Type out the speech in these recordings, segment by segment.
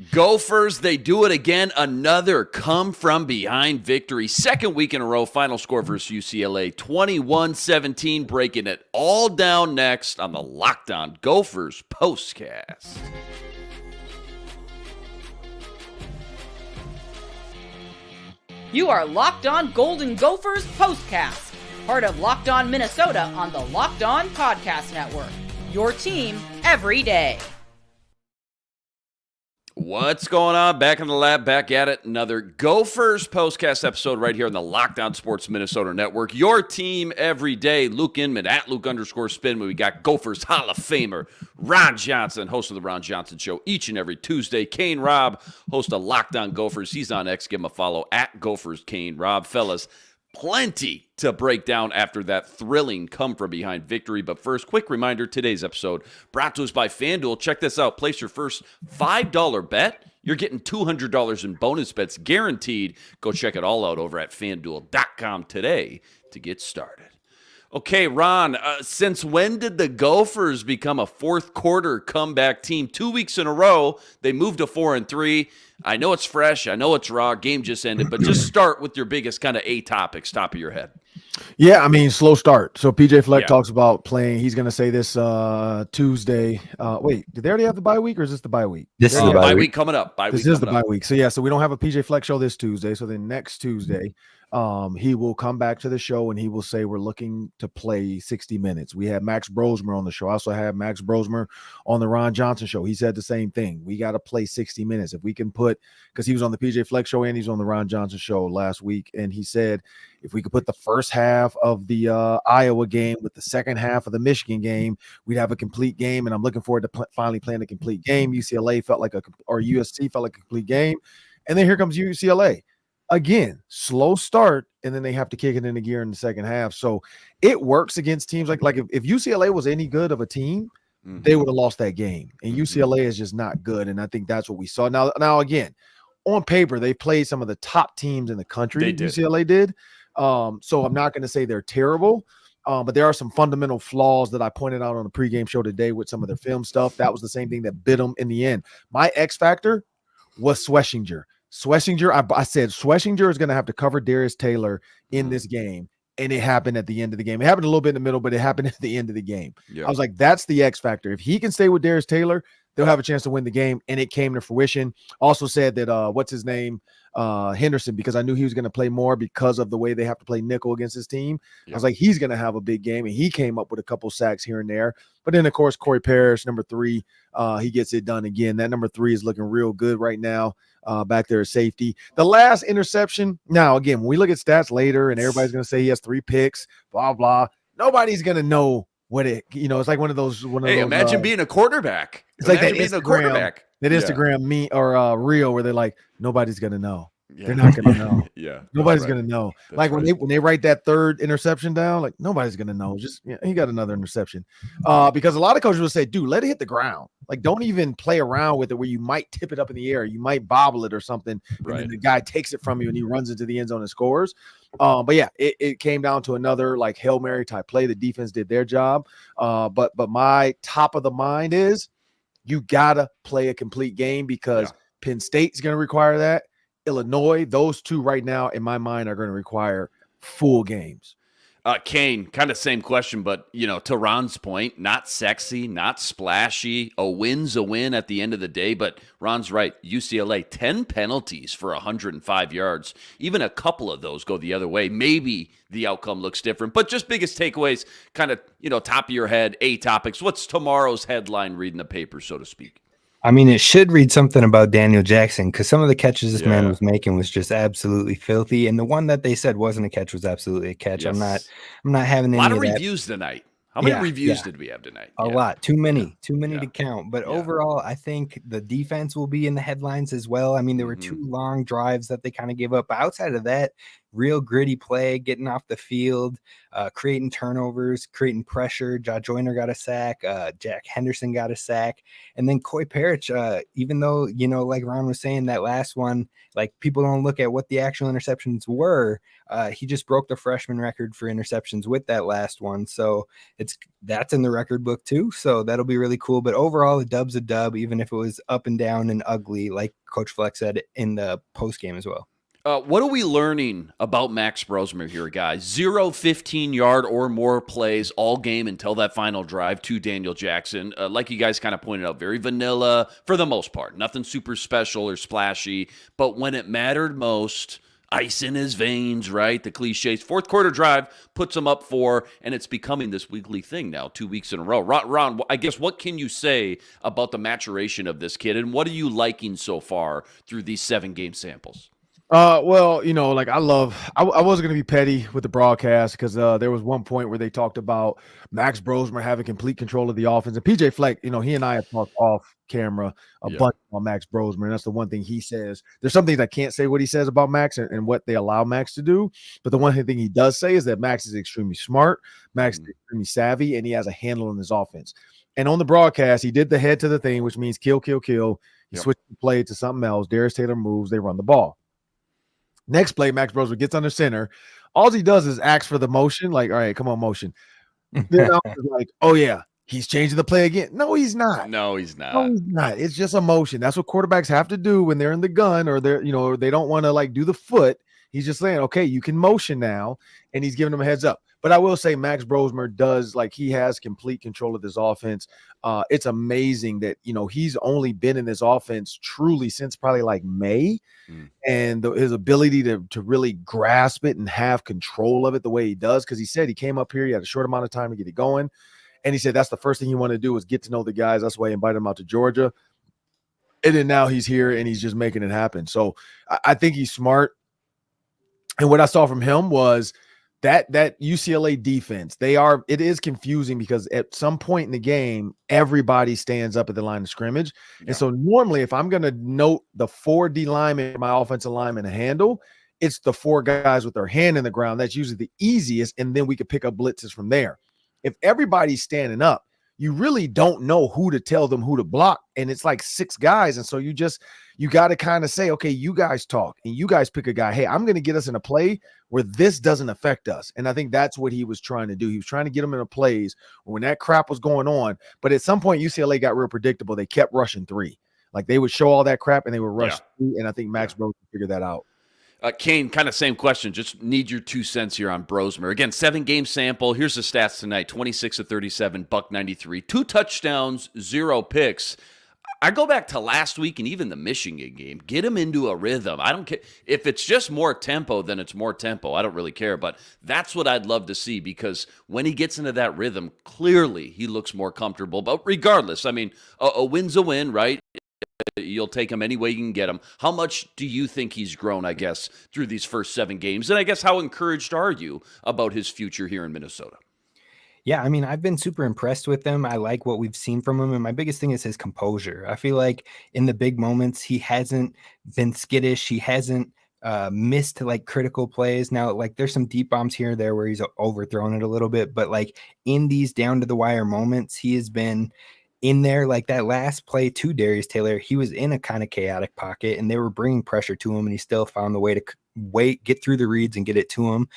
Gophers, they do it again. Another come-from-behind victory. Second week in a row. Final score versus UCLA, 21-17. Breaking it all down next on the Locked On Gophers POSTCAST. You are Locked On Golden Gophers POSTCAST, part of Locked On Minnesota on the Locked On Podcast Network. Your team every day. What's going on? Back in the lab, back at it. Another Gophers POSTCAST episode right here on the Locked On Sports Minnesota Network. Your team every day. Luke Inman at Luke_Spin. We got Gophers Hall of Famer Ron Johnson, host of the Ron Johnson Show each and every Tuesday. Kane Rob, host of Locked On Gophers. He's on X. Give him a follow at Gophers Kane Rob. Fellas, plenty to break down after that thrilling come-from-behind victory. But first, quick reminder, today's episode brought to us by FanDuel. Check this out. Place your first $5 bet. You're getting $200 in bonus bets guaranteed. Go check it all out over at FanDuel.com today to get started. Okay, Ron, since when did the Gophers become a fourth quarter comeback team? 2 weeks in a row, they moved to 4-3. I know it's fresh. I know it's raw. Game just ended. But just start with your biggest kind of topics, top of your head. Yeah, I mean, slow start. So PJ Fleck talks about playing. He's going to say this Tuesday. Wait, did they already have the bye week or is this the bye week? This is the bye week coming up. This is the bye week. So, yeah, so we don't have a PJ Fleck show this Tuesday. So then next Tuesday, he will come back to the show and he will say we're looking to play 60 minutes. We had Max Brosmer on the show. I also had Max Brosmer on the Ron Johnson Show. He said the same thing. We got to play 60 minutes. If we can put – because he was on the PJ Fleck Show and he's on the Ron Johnson Show last week. And he said if we could put the first half of the Iowa game with the second half of the Michigan game, we'd have a complete game. And I'm looking forward to finally playing a complete game. UCLA felt like or USC felt like a complete game. And then here comes UCLA. Again, slow start, and then they have to kick it into gear in the second half. So it works against teams like if UCLA was any good of a team, they would have lost that game. And UCLA is just not good, and I think that's what we saw. Now again, on paper, they played some of the top teams in the country. UCLA did. So I'm not going to say they're terrible, but there are some fundamental flaws that I pointed out on the pregame show today with some of their film stuff. That was the same thing that bit them in the end. My X factor was Schlesinger. I said Schlesinger is going to have to cover Darius Taylor in this game, and it happened at the end of the game. It happened a little bit in the middle, but it happened at the end of the game. Yeah. I was like, that's the X factor. If he can stay with Darius Taylor, they'll have a chance to win the game, and it came to fruition. Also said that what's his name, Henderson, because I knew he was going to play more because of the way they have to play nickel against his team. Yeah. I was like, he's going to have a big game, and he came up with a couple sacks here and there. But then, of course, Koy Parrish, number 3, he gets it done again. That number 3 is looking real good right now. Back there at safety. The last interception. Now, again, when we look at stats later and everybody's going to say he has 3 picks, blah, blah, nobody's going to know what it, it's like one of those. Imagine being a quarterback. It's like that Instagram me or reel where they're like, nobody's going to know. Yeah. They're not going to know. Nobody's going to know. That's like when they write that third interception down, like nobody's going to know. Just he got another interception. Because a lot of coaches will say, dude, let it hit the ground. Like don't even play around with it where you might tip it up in the air. You might bobble it or something. Right. And then the guy takes it from you and he runs into the end zone and scores. But yeah, it came down to another like Hail Mary type play. The defense did their job. But my top of the mind is you got to play a complete game because Penn State's going to require that. Illinois, those two right now in my mind are going to require full games. Kane, kind of same question, but to Ron's point, not sexy, not splashy. A win's a win at the end of the day, but Ron's right. UCLA, 10 penalties for 105 yards. Even a couple of those go the other way. Maybe the outcome looks different, but just biggest takeaways, kind of, top of your head, topics. What's tomorrow's headline reading the paper, so to speak? I mean, it should read something about Daniel Jackson because some of the catches this man was making was just absolutely filthy, and the one that they said wasn't a catch was absolutely a catch. Yes. I'm not having any a lot of reviews tonight. How many reviews did we have tonight? A lot, too many to count. But overall, I think the defense will be in the headlines as well. I mean, there were 2 long drives that they kind of gave up. But outside of that, real gritty play, getting off the field, creating turnovers, creating pressure. Josh Joyner got a sack. Jack Henderson got a sack. And then Koy Parrish, even though, like Ron was saying, that last one, like people don't look at what the actual interceptions were. He just broke the freshman record for interceptions with that last one. So that's in the record book too. So that'll be really cool. But overall, a dub's a dub, even if it was up and down and ugly, like Coach Fleck said in the post game as well. What are we learning about Max Brosmer here, guys? 0 15-yard or more plays all game until that final drive to Daniel Jackson. Like you guys kind of pointed out, very vanilla for the most part. Nothing super special or splashy. But when it mattered most, ice in his veins, right? The cliches. Fourth quarter drive puts him up 4, and it's becoming this weekly thing now, 2 weeks in a row. Ron, I guess what can you say about the maturation of this kid, and what are you liking so far through these 7-game samples? Well, like I wasn't going to be petty with the broadcast because there was one point where they talked about Max Brosmer having complete control of the offense. And PJ Fleck, he and I have talked off camera a bunch on Max Brosmer. And that's the one thing he says. There's some things I can't say what he says about Max and what they allow Max to do. But the one thing he does say is that Max is extremely smart, Max is extremely savvy, and he has a handle on his offense. And on the broadcast, he did the head to the thing, which means kill, kill, kill. He switched the play to something else. Darius Taylor moves, they run the ball. Next play, Max Brosmer gets under center. All he does is ask for the motion, like, all right, come on, motion. Then I was like, oh, yeah, he's changing the play again. No, he's not. No, he's not. It's just a motion. That's what quarterbacks have to do when they're in the gun or or they don't want to, like, do the foot. He's just saying, okay, you can motion now, and he's giving them a heads up. But I will say Max Brosmer does, like, he has complete control of this offense. It's amazing that, he's only been in this offense truly since probably like May. And his ability to really grasp it and have control of it the way he does, because he said he came up here, he had a short amount of time to get it going. And he said that's the first thing you want to do is get to know the guys. That's why he invited him out to Georgia. And then now he's here and he's just making it happen. So I think he's smart. And what I saw from him was that UCLA defense, it is confusing because at some point in the game, everybody stands up at the line of scrimmage. Yeah. And so normally if I'm going to note the 4 D linemen, my offensive lineman to handle, it's the 4 guys with their hand in the ground. That's usually the easiest. And then we could pick up blitzes from there. If everybody's standing up, you really don't know who to tell them who to block. And it's like 6 guys. And so you got to kind of say, okay, you guys talk and you guys pick a guy. Hey, I'm going to get us in a play where this doesn't affect us. And I think that's what he was trying to do. He was trying to get them in a plays when that crap was going on. But at some point, UCLA got real predictable. They kept rushing 3. Like they would show all that crap and they would rush 3. And I think Max Brosmer figured that out. Kane, kind of same question. Just need your 2 cents here on Brosmer. Again, 7-game sample. Here's the stats tonight. 26 of 37, $193. 2 touchdowns, 0 picks. I go back to last week and even the Michigan game. Get him into a rhythm. I don't care. If it's just more tempo, then it's more tempo. I don't really care. But that's what I'd love to see because when he gets into that rhythm, clearly he looks more comfortable. But regardless, I mean, a win's a win, right? You'll take him any way you can get him. How much do you think he's grown, I guess, through these first 7 games? And I guess how encouraged are you about his future here in Minnesota? Yeah, I mean, I've been super impressed with him. I like what we've seen from him. And my biggest thing is his composure. I feel like in the big moments, he hasn't been skittish. He hasn't missed like critical plays. Now, like there's some deep bombs here or there where he's overthrown it a little bit. But like in these down to the wire moments, he has been in there. Like that last play to Darius Taylor, he was in a kind of chaotic pocket and they were bringing pressure to him and he still found the way to get through the reads and get it to him.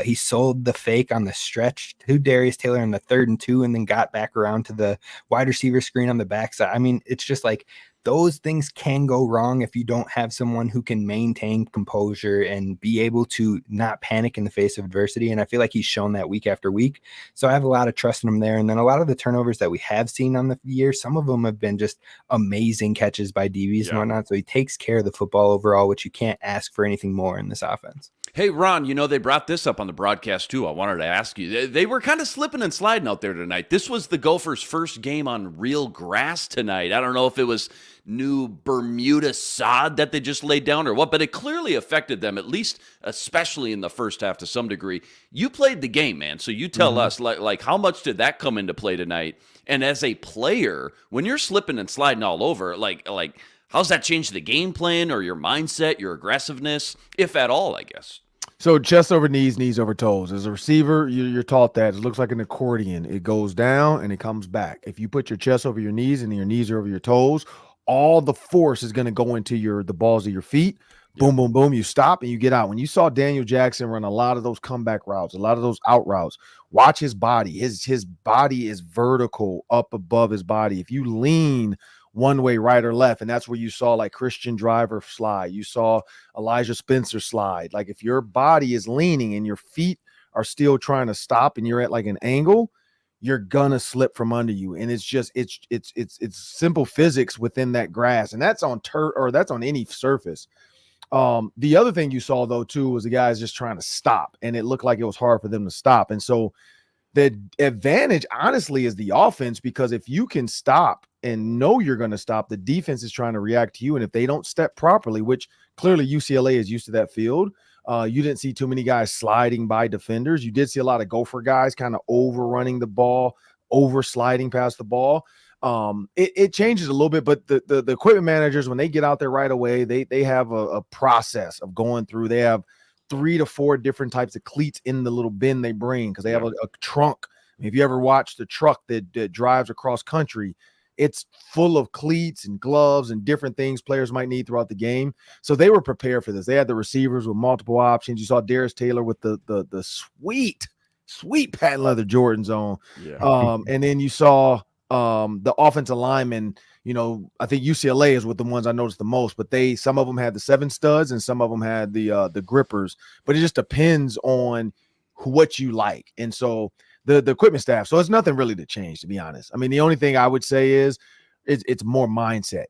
He sold the fake on the stretch to Darius Taylor in the 3rd and 2 and then got back around to the wide receiver screen on the backside. I mean, it's just like those things can go wrong if you don't have someone who can maintain composure and be able to not panic in the face of adversity. And I feel like he's shown that week after week. So I have a lot of trust in him there. And then a lot of the turnovers that we have seen on the year, some of them have been just amazing catches by DBs and whatnot. So he takes care of the football overall, which you can't ask for anything more in this offense. Hey, Ron, they brought this up on the broadcast, too. I wanted to ask you. They were kind of slipping and sliding out there tonight. This was the Gophers' first game on real grass tonight. I don't know if it was new Bermuda sod that they just laid down or what, but it clearly affected them, at least especially in the first half to some degree. You played the game, man, so you tell us, like how much did that come into play tonight? And as a player, when you're slipping and sliding all over, like how's that change the game plan or your mindset, your aggressiveness, if at all, I guess? So chest over knees, knees over toes. As a receiver, you're taught that. It looks like an accordion. It goes down and it comes back. If you put your chest over your knees and your knees are over your toes, all the force is going to go into the balls of your feet. Boom, boom, boom. You stop and you get out. When you saw Daniel Jackson run a lot of those comeback routes, a lot of those out routes, watch his body. His body is vertical up above his body. If you lean one way, right or left, and that's where you saw like Christian Driver slide. You saw Elijah Spencer slide. Like if your body is leaning and your feet are still trying to stop and you're at like an angle, you're gonna slip from under you. And it's simple physics within that grass, and that's on turf or that's on any surface. The other thing you saw though too was the guys just trying to stop, and it looked like it was hard for them to stop. And so the advantage honestly is the offense, because if you can stop and know you're going to stop, the defense is trying to react to you. And if they don't step properly, which clearly UCLA is used to that field, you didn't see too many guys sliding by defenders. You did see a lot of Gopher guys kind of overrunning the ball, over sliding past the ball. It changes a little bit, but the equipment managers, when they get out there right away, they have a process of going through. They have 3 to 4 different types of cleats in the little bin they bring, because they have a trunk. If you ever watch the truck that drives across country, it's full of cleats and gloves and different things players might need throughout the game. So they were prepared for this. They had the receivers with multiple options. You saw Darius Taylor with the sweet patent leather Jordans on. Yeah. And then you saw the offensive linemen. I think UCLA is with the ones I noticed the most, but some of them had the 7 studs and some of them had the grippers, but it just depends on what you like. And so the equipment staff, so it's nothing really to change, to be honest. I mean, the only thing I would say is it's more mindset.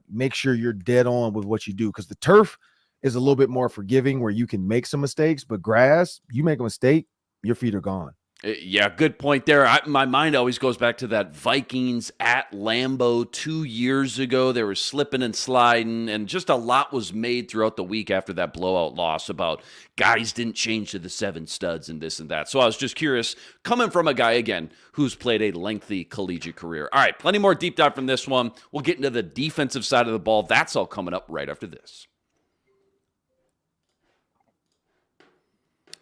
Make sure you're dead on with what you do, because the turf is a little bit more forgiving where you can make some mistakes, but grass, you make a mistake, your feet are gone. Yeah, good point there. My mind always goes back to that Vikings at Lambeau 2 years ago. They were slipping and sliding, and just a lot was made throughout the week after that blowout loss about guys didn't change to the 7 studs and this and that. So I was just curious, coming from a guy, again, who's played a lengthy collegiate career. All right, plenty more deep dive from this one. We'll get into the defensive side of the ball. That's all coming up right after this.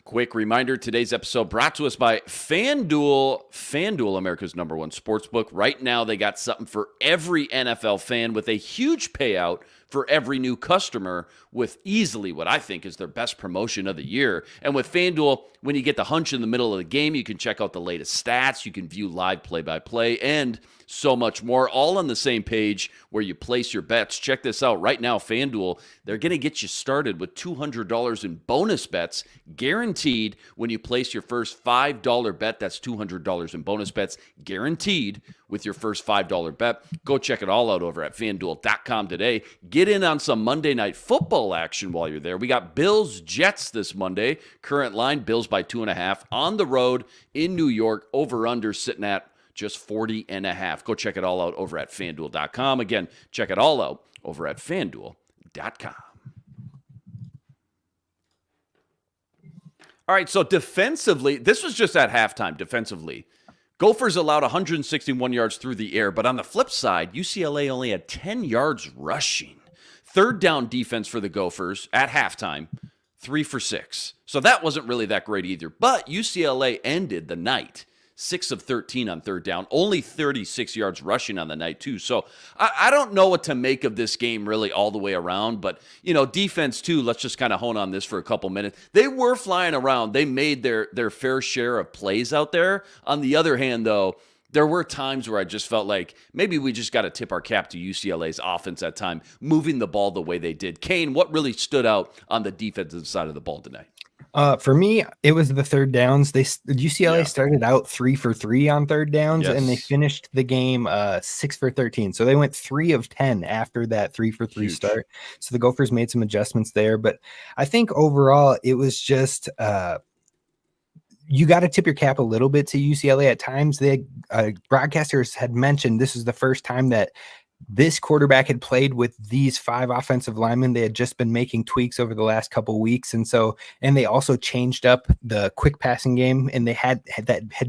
Quick reminder, today's episode brought to us by FanDuel. FanDuel, America's #1 sportsbook. Right now, they got something for every NFL fan with a huge payout for every new customer, with easily what I think is their best promotion of the year. And with FanDuel, when you get the hunch in the middle of the game, you can check out the latest stats, you can view live play-by-play, and so much more, all on the same page where you place your bets. Check this out. Right now, FanDuel, they're going to get you started with $200 in bonus bets, guaranteed when you place your first $5 bet. That's $200 in bonus bets, guaranteed with your first $5 bet. Go check it all out over at FanDuel.com today. Get in on some Monday Night Football action while you're there. We got Bills-Jets this Monday. Current line, Bills by 2.5 on the road in New York. Over-under sitting at just 40.5. Go check it all out over at FanDuel.com. Again, check it all out over at FanDuel.com. All right, so defensively, this was just at halftime defensively. Gophers allowed 161 yards through the air, but on the flip side, UCLA only had 10 yards rushing. Third down defense for the Gophers at halftime, 3 for 6. So that wasn't really that great either. But UCLA ended the night 6 of 13 on third down, only 36 yards rushing on the night too. So I don't know what to make of this game really all the way around, but defense too, let's just kind of hone on this for a couple minutes. They were flying around. They made their fair share of plays out there. On the other hand though, there were times where I just felt like maybe we just got to tip our cap to UCLA's offense at time, moving the ball the way they did. Kane, what really stood out on the defensive side of the ball tonight? For me, it was the third downs. UCLA started out 3 for 3 on third downs, and they finished the game 6 for 13. So they went 3 of 10 after that 3 for 3 start. So the Gophers made some adjustments there, but I think overall it was just you got to tip your cap a little bit to UCLA at times. The broadcasters had mentioned this is the first time that this quarterback had played with these 5 offensive linemen. They had just been making tweaks over the last couple of weeks. And they also changed up the quick passing game, and they had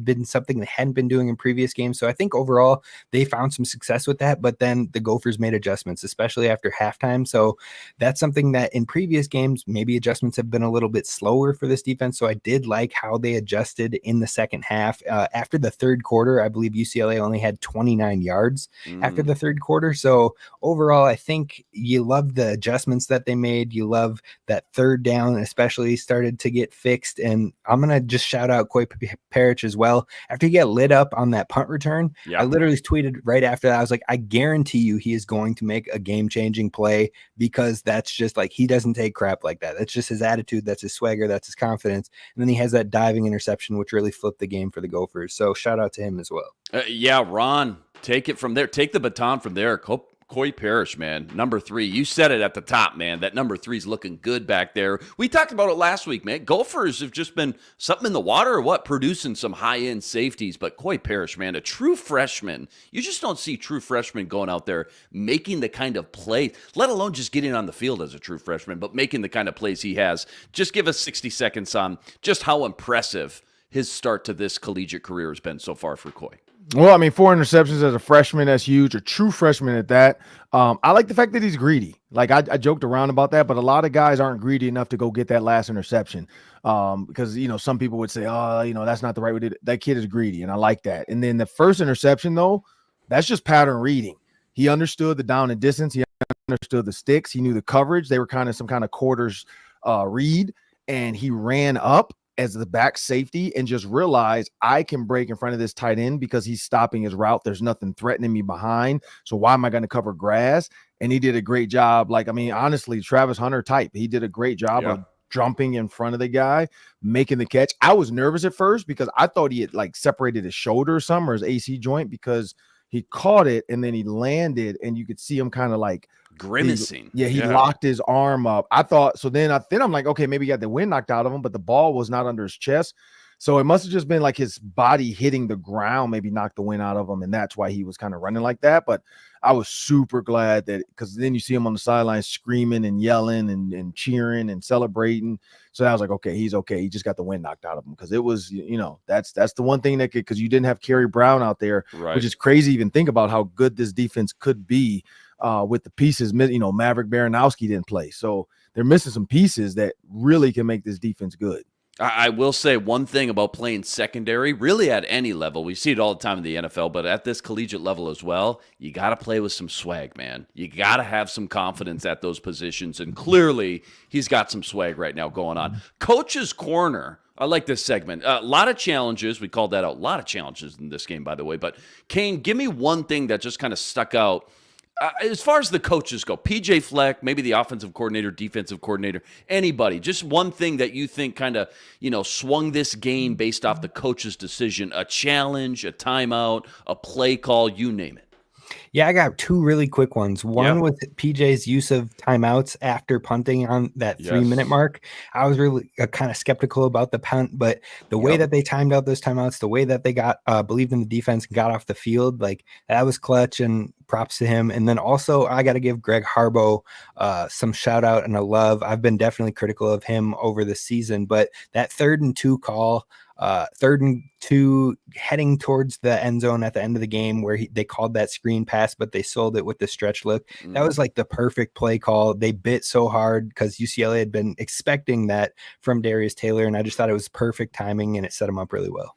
been something they hadn't been doing in previous games. So I think overall they found some success with that, but then the Gophers made adjustments, especially after halftime. So that's something that in previous games, maybe adjustments have been a little bit slower for this defense. So I did like how they adjusted in the second half. After the third quarter, I believe UCLA only had 29 yards after the third quarter. So overall, I think you love the adjustments that they made. You love that third down, especially started to get fixed. And I'm going to just shout out Koy Parrish as well. After he got lit up on that punt return, I literally tweeted right after that, I was like, I guarantee you he is going to make a game-changing play, because that's just like, he doesn't take crap like that. That's just his attitude. That's his swagger. That's his confidence. And then he has that diving interception, which really flipped the game for the Gophers. So shout out to him as well. Ron, take it from there. Take the baton from there. Koy Parrish, man, number 3. You said it at the top, man. That number 3 is looking good back there. We talked about it last week, man. Gophers have just been something in the water or what, producing some high-end safeties. But Koy Parrish, man, a true freshman. You just don't see true freshmen going out there making the kind of play, let alone just getting on the field as a true freshman, but making the kind of plays he has. Just give us 60 seconds on just how impressive his start to this collegiate career has been so far for Koy. Well, I mean, 4 interceptions as a freshman, that's huge. A true freshman at that. I like the fact that he's greedy. Like I joked around about that, but a lot of guys aren't greedy enough to go get that last interception. Because, some people would say, that's not the right way to do it. That kid is greedy, and I like that. And then the first interception, though, that's just pattern reading. He understood the down and distance. He understood the sticks. He knew the coverage. They were kind of some kind of quarters read, and he ran up as the back safety and just realized I can break in front of this tight end because he's stopping his route. There's nothing threatening me behind. So why am I going to cover grass? And he did a great job. Honestly, Travis Hunter type, he did a great job of jumping in front of the guy, making the catch. I was nervous at first because I thought he had separated his shoulder or something, or his AC joint, because he caught it and then he landed and you could see him kind of grimacing. He locked his arm up. I thought so. Then I'm like, okay, maybe he got the wind knocked out of him, but the ball was not under his chest. So it must have just been his body hitting the ground, maybe knocked the wind out of him. And that's why he was kind of running like that. But I was super glad that, because then you see him on the sidelines screaming and yelling and cheering and celebrating. So I was like, okay, he's okay. He just got the wind knocked out of him, because it was, that's the one thing that because you didn't have Kerry Brown out there, which is crazy. Even think about how good this defense could be with the pieces. Maverick Baranowski didn't play. So they're missing some pieces that really can make this defense good. I will say one thing about playing secondary, really at any level. We see it all the time in the NFL, but at this collegiate level as well, you got to play with some swag, man. You got to have some confidence at those positions, and clearly he's got some swag right now going on. Coach's Corner. I like this segment. A lot of challenges. We called that out. A lot of challenges in this game, by the way. But, Kane, give me one thing that just kind of stuck out. As far as the coaches go, PJ Fleck, maybe the offensive coordinator, defensive coordinator, anybody, just one thing that you think kind of, swung this game based off the coach's decision, a challenge, a timeout, a play call, you name it. Yeah, I got 2 really quick ones. One was PJ's use of timeouts after punting on that 3-minute mark. I was really kind of skeptical about the punt, but the way that they timed out those timeouts, the way that they got believed in the defense and got off the field, that was clutch, and props to him. And then also I got to give Greg Harbaugh some shout out and a love. I've been definitely critical of him over the season, but that 3rd and 2 call, 3rd and 2 heading towards the end zone at the end of the game, where they called that screen pass, but they sold it with the stretch look. That was the perfect play call. They bit so hard because UCLA had been expecting that from Darius Taylor, and I just thought it was perfect timing, and it set him up really well.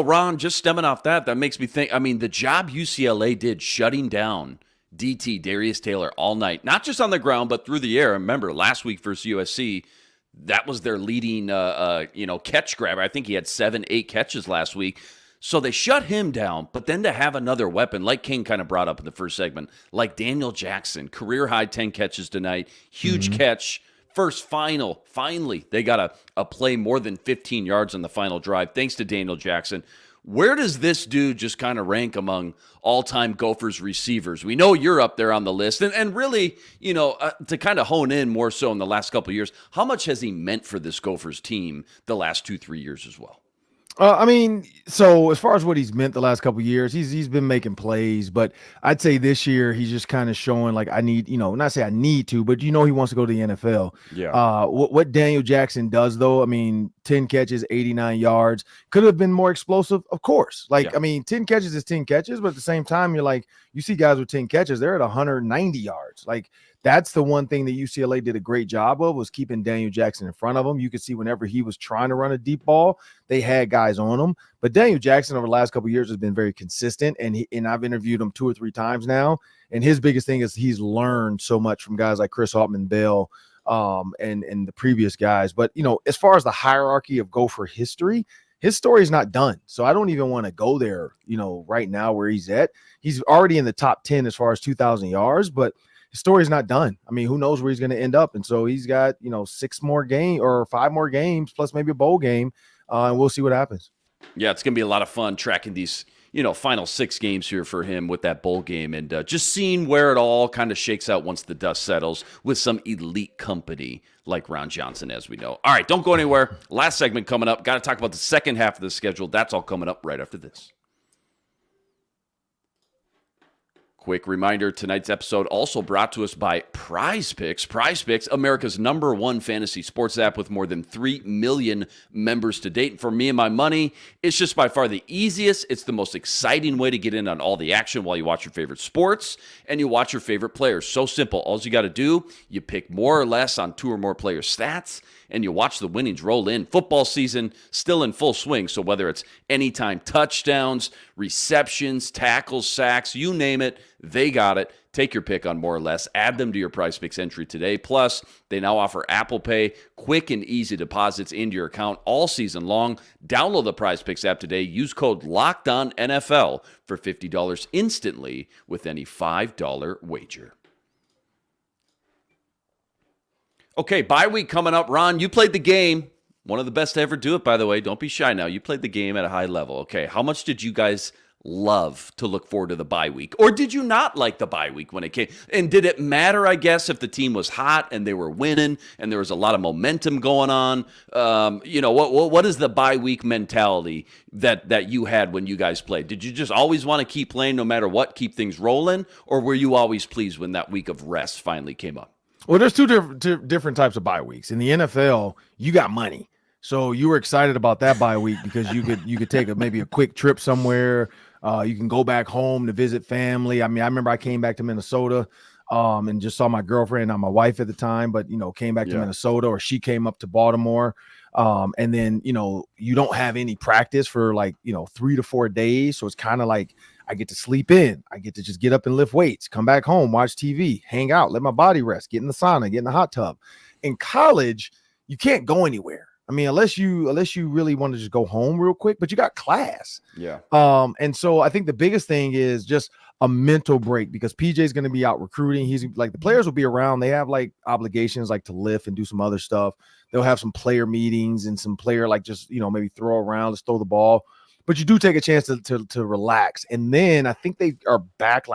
Ron, just stemming off that makes me think, the job UCLA did shutting down DT, Darius Taylor, all night, not just on the ground, but through the air. Remember, last week versus USC, that was their leading, catch grabber. I think he had 7-8 catches last week. So they shut him down, but then to have another weapon, like King kind of brought up in the first segment, like Daniel Jackson, career-high 10 catches tonight, huge catch, finally, they got a play more than 15 yards on the final drive, thanks to Daniel Jackson. Where does this dude just kind of rank among all-time Gophers receivers? We know you're up there on the list. And really, to kind of hone in more so in the last couple of years, how much has he meant for this Gophers team the last 2-3 years as well? I mean, so as far as what he's meant the last couple of years, he's been making plays, but I'd say this year he's just kind of showing like I need, not say I need to, but he wants to go to the NFL. Yeah. What Daniel Jackson does though, I mean, 10 catches, 89 yards, could have been more explosive, of course. Like, Yeah. I mean, 10 catches is 10 catches, but at the same time, you're like, you see guys with 10 catches, they're at 190 yards. Like, that's the one thing that UCLA did a great job of, was keeping Daniel Jackson in front of him. You could see whenever he was trying to run a deep ball, they had guys on him. But Daniel Jackson over the last couple of years has been very consistent, and I've interviewed him 2 or 3 times now. And his biggest thing is he's learned so much from guys like Chris Altman-Bell and the previous guys. But, as far as the hierarchy of Gopher history, his story is not done. So I don't even want to go there, right now where he's at. He's already in the top 10 as far as 2,000 yards, but his story's not done. I mean, who knows where he's going to end up? And so he's got, 6 more games or 5 more games plus maybe a bowl game, and we'll see what happens. Yeah, it's going to be a lot of fun tracking these, final 6 games here for him with that bowl game, and just seeing where it all kind of shakes out once the dust settles with some elite company like Ron Johnson, as we know. All right, don't go anywhere. Last segment coming up. Got to talk about the second half of the schedule. That's all coming up right after this. Quick reminder, tonight's episode also brought to us by Prize Picks. Prize Picks, America's #1 fantasy sports app with more than 3 million members to date. And for me and my money, it's just by far the easiest. It's the most exciting way to get in on all the action while you watch your favorite sports and you watch your favorite players. So simple. All you got to do, you pick more or less on 2 or more player stats, and you watch the winnings roll in. Football season still in full swing, so whether it's anytime touchdowns, receptions, tackles, sacks, you name it, they got it. Take your pick on more or less. Add them to your Prize Picks entry today. Plus, they now offer Apple Pay, quick and easy deposits into your account all season long. Download the Prize Picks app today. Use code LOCKEDONNFL for $50 instantly with any $5 wager. Okay, bye week coming up. Ron, you played the game. One of the best to ever do it, by the way. Don't be shy now. You played the game at a high level. Okay, how much did you guys love to look forward to the bye week? Or did you not like the bye week when it came? And did it matter, I guess, if the team was hot and they were winning and there was a lot of momentum going on? What is the bye week mentality that you had when you guys played? Did you just always want to keep playing no matter what, keep things rolling? Or were you always pleased when that week of rest finally came up? Well, there's two different types of bye weeks. In the NFL, you got money. So you were excited about that bye week because you could take maybe a quick trip somewhere. You can go back home to visit family. I mean, I remember I came back to Minnesota and just saw my girlfriend, not my wife at the time, but, came back to Minnesota, or she came up to Baltimore. And then, you don't have any practice for 3 to 4 days. So it's kind of like I get to sleep in. I get to just get up and lift weights, come back home, watch TV, hang out, let my body rest, get in the sauna, get in the hot tub. In college, you can't go anywhere. I mean, unless you really want to just go home real quick, but you got class. Yeah. And so I think the biggest thing is just a mental break, because PJ's going to be out recruiting. He's like, the players will be around. They have obligations like to lift and do some other stuff. They'll have some player meetings and some player just, maybe throw around, let's throw the ball. But you do take a chance to relax. And then I think they are back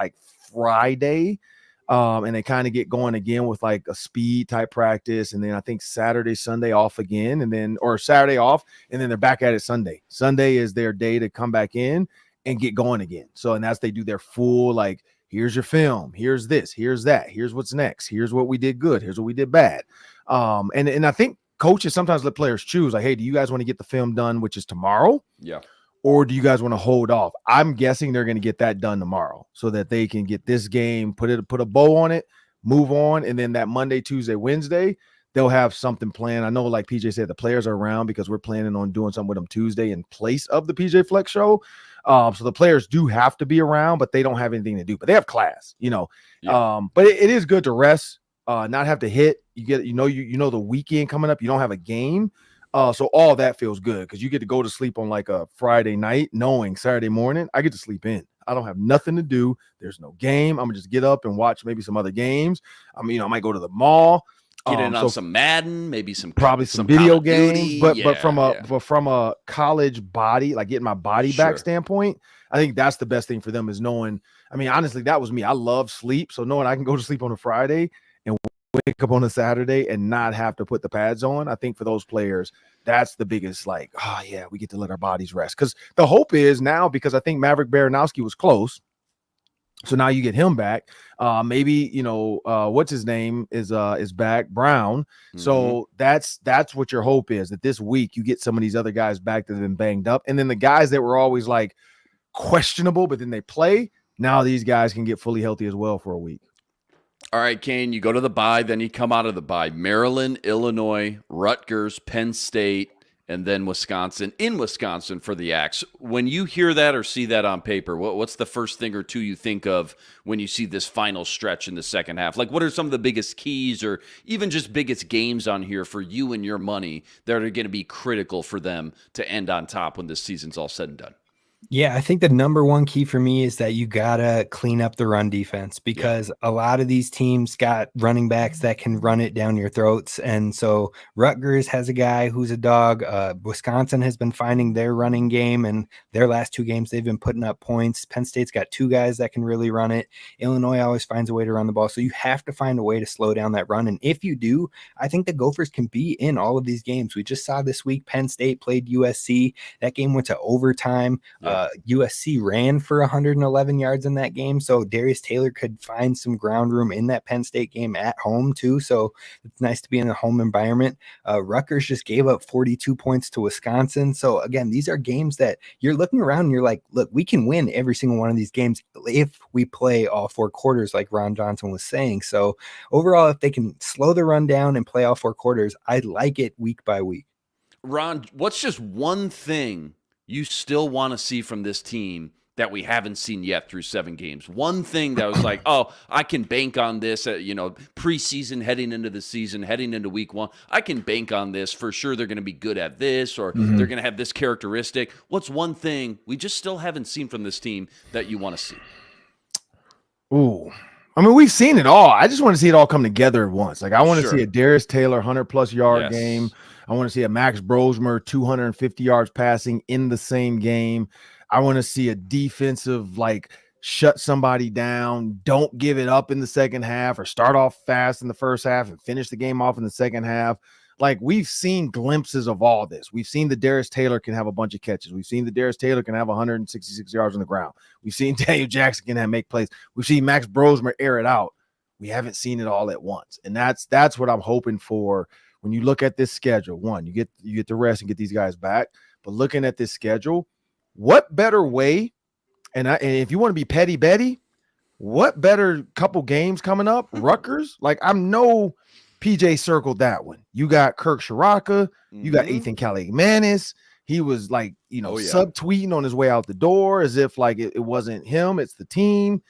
Friday. And they kind of get going again with a speed type practice. And then I think Saturday, Sunday off again, or Saturday off, and then they're back at it Sunday. Sunday is their day to come back in and get going again. So, and that's, they do their full, here's your film, here's this, here's that, here's what's next, here's what we did good, here's what we did bad. And I think coaches sometimes let players choose, hey, do you guys want to get the film done, which is tomorrow? Yeah. Or do you guys want to hold off? I'm guessing they're going to get that done tomorrow so that they can get this game, put a bow on it, move on. And then that Monday, Tuesday, Wednesday, they'll have something planned. I know, like PJ said, the players are around because we're planning on doing something with them Tuesday in place of the PJ Fleck show. So the players do have to be around, but they don't have anything to do. But they have class, Yeah. But it is good to rest, not have to hit. You get, the weekend coming up, you don't have a game. So all that feels good because you get to go to sleep on a Friday night, knowing Saturday morning I get to sleep in. I don't have nothing to do. There's no game. I'm gonna just get up and watch maybe some other games. I might go to the mall, get in on some Madden, maybe some video games. But from a college body, getting my body back standpoint, I think that's the best thing for them is knowing. I mean, honestly, that was me. I love sleep, so knowing I can go to sleep on a Friday and wake up on a Saturday and not have to put the pads on. I think for those players, that's the biggest, like, oh yeah, we get to let our bodies rest. Because the hope is now, because I think Maverick Baranowski was close. So now you get him back. Maybe, what's his name is back, Brown. Mm-hmm. So that's what your hope is, that this week you get some of these other guys back that have been banged up. And then the guys that were always like questionable, but then they play. Now these guys can get fully healthy as well for a week. All right, Kane, you go to the bye, then you come out of the bye. Maryland, Illinois, Rutgers, Penn State, and then Wisconsin, in Wisconsin for the Axe. When you hear that or see that on paper, what's the first thing or two you think of when you see this final stretch in the second half? Like, what are some of the biggest keys or even just biggest games on here for you and your money that are going to be critical for them to end on top when this season's all said and done? Yeah, I think the number one key for me is that you got to clean up the run defense, because a lot of these teams got running backs that can run it down your throats. And so Rutgers has a guy who's a dog. Wisconsin has been finding their running game, and their last two games, they've been putting up points. Penn State's got two guys that can really run it. Illinois always finds a way to run the ball. So you have to find a way to slow down that run. And if you do, I think the Gophers can be in all of these games. We just saw this week, Penn State played USC. That game went to overtime. USC ran for 111 yards in that game, so Darius Taylor could find some ground room in that Penn State game at home too, so it's nice to be in a home environment. Rutgers just gave up 42 points to Wisconsin, so again, these are games that you're looking around and you're like, look, we can win every single one of these games if we play all four quarters like Ron Johnson was saying. So overall, if they can slow the run down and play all four quarters, I like it week by week. Ron, what's just one thing you still want to see from this team that we haven't seen yet through 7 games? One thing that was like, oh, I can bank on this, preseason, heading into the season, heading into week 1. I can bank on this for sure. They're going to be good at this, or they're going to have this characteristic. What's one thing we just still haven't seen from this team that you want to see? Ooh. I mean, we've seen it all. I just want to see it all come together at once. Like, I want to see a Darius Taylor 100-plus yard game. I want to see a Max Brosmer 250 yards passing in the same game. I want to see a defensive, shut somebody down, don't give it up in the second half, or start off fast in the first half and finish the game off in the second half. Like, we've seen glimpses of all this. We've seen the Darius Taylor can have a bunch of catches. We've seen the Darius Taylor can have 166 yards on the ground. We've seen Daniel Jackson can make plays. We've seen Max Brosmer air it out. We haven't seen it all at once. And that's what I'm hoping for. When you look at this schedule, one, you get the rest and get these guys back. But looking at this schedule, what better way? And if you want to be petty Betty, what better couple games coming up? Rutgers, PJ circled that one. You got Kirk Shiraka, you got Ethan Kalimanis. He was subtweeting on his way out the door as if it wasn't him, it's the team.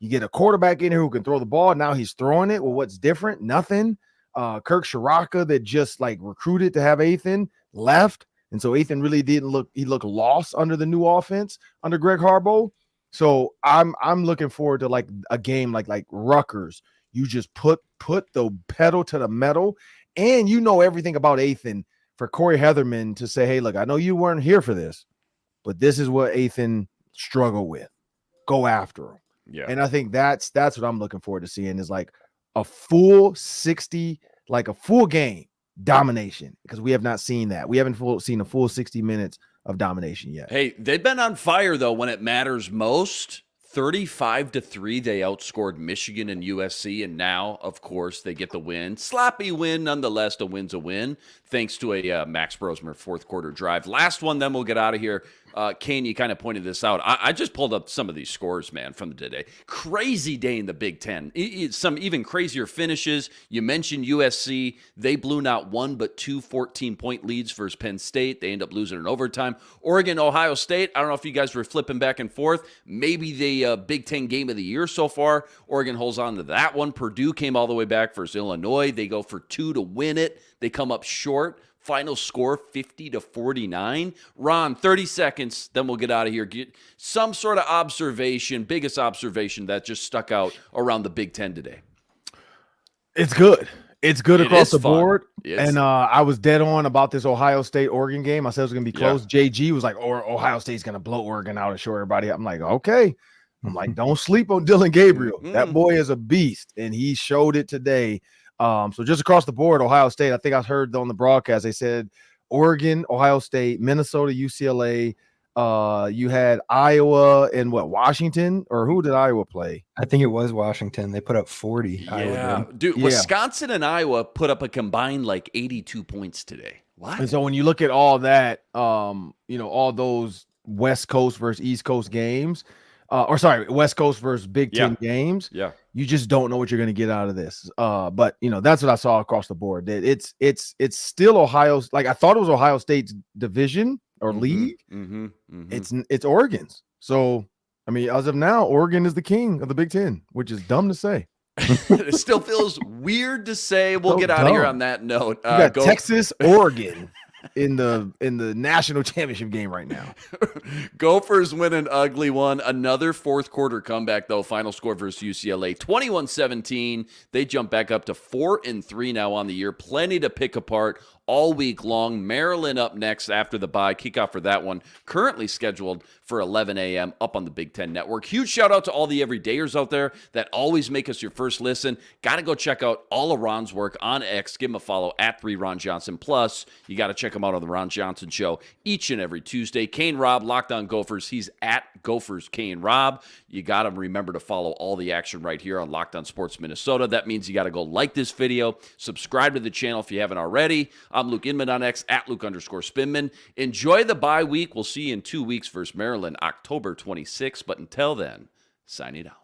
You get a quarterback in here who can throw the ball. Now he's throwing it. Well, what's different? Nothing. Kirk Shiraka that just recruited to have Ethan left. And so Ethan really he looked lost under the new offense under Greg Harbaugh. So I'm looking forward to a game like Rutgers. You just put the pedal to the metal, and everything about Ethan for Corey Heatherman to say, hey, look, I know you weren't here for this, but this is what Ethan struggled with. Go after him. Yeah. And I think that's what I'm looking forward to seeing is a full 60, a full game domination, because we have not seen that. We haven't seen a full 60 minutes of domination yet. Hey, they've been on fire, though, when it matters most. 35-3, they outscored Michigan and USC, and now, of course, they get the win. Sloppy win, nonetheless. A win's a win, thanks to a Max Brosmer fourth-quarter drive. Last one, then we'll get out of here. Kane, you kind of pointed this out. I just pulled up some of these scores, man, from the day. Crazy day in the Big Ten. Some even crazier finishes. You mentioned USC. They blew not one but two 14-point leads versus Penn State. They end up losing in overtime. Oregon, Ohio State. I don't know if you guys were flipping back and forth. Maybe the Big Ten game of the year so far. Oregon holds on to that one. Purdue came all the way back versus Illinois. They go for 2 to win it. They come up short. Final score 50-49. Ron, 30 seconds, then we'll get out of here. Get some sort of observation, biggest observation that just stuck out around the Big Ten today. It's good. It's good across the board. And I was dead on about this Ohio State-Oregon game. I said it was going to be close. Yeah. JG was like, Ohio State's going to blow Oregon out and show everybody. I'm like, okay. I'm like, don't sleep on Dylan Gabriel. That boy is a beast, and he showed it today. So just across the board, Ohio State, I think I heard on the broadcast, they said Oregon, Ohio State, Minnesota, UCLA. You had Iowa and Washington, or who did Iowa play? I think it was Washington. They put up 40. Yeah, dude, Yeah. Wisconsin and Iowa put up a combined like 82 points today. What? And so when you look at all that, all those West Coast versus East Coast games, West Coast versus Big Ten games, you just don't know what you're going to get out of this. But that's what I saw across the board. That it's still Ohio's. Like I thought it was Ohio State's division or league. It's Oregon's. So I mean, as of now, Oregon is the king of the Big Ten, which is dumb to say. It still feels weird to say. We'll get out of here on that note. You got Texas, Oregon in the national championship game right now. Gophers win an ugly one. Another fourth quarter comeback, though. Final score versus UCLA, 21-17. They jump back up to 4-3 now on the year. Plenty to pick apart all week long. Maryland up next after the bye. Kickoff for that one currently scheduled for 11 a.m. up on the Big Ten Network. Huge shout out to all the everydayers out there that always make us your first listen. Got to go check out all of Ron's work on X. Give him a follow at 3Ron Johnson. Plus, you got to check him out on the Ron Johnson Show each and every Tuesday. Kane Rob, Locked On Gophers. He's at Gophers Kane Rob. You got to remember to follow all the action right here on Locked On Sports Minnesota. That means you got to go like this video, subscribe to the channel if you haven't already. I'm Luke Inman on X, at Luke_Spinman. Enjoy the bye week. We'll see you in 2 weeks versus Maryland, October 26th. But until then, signing out.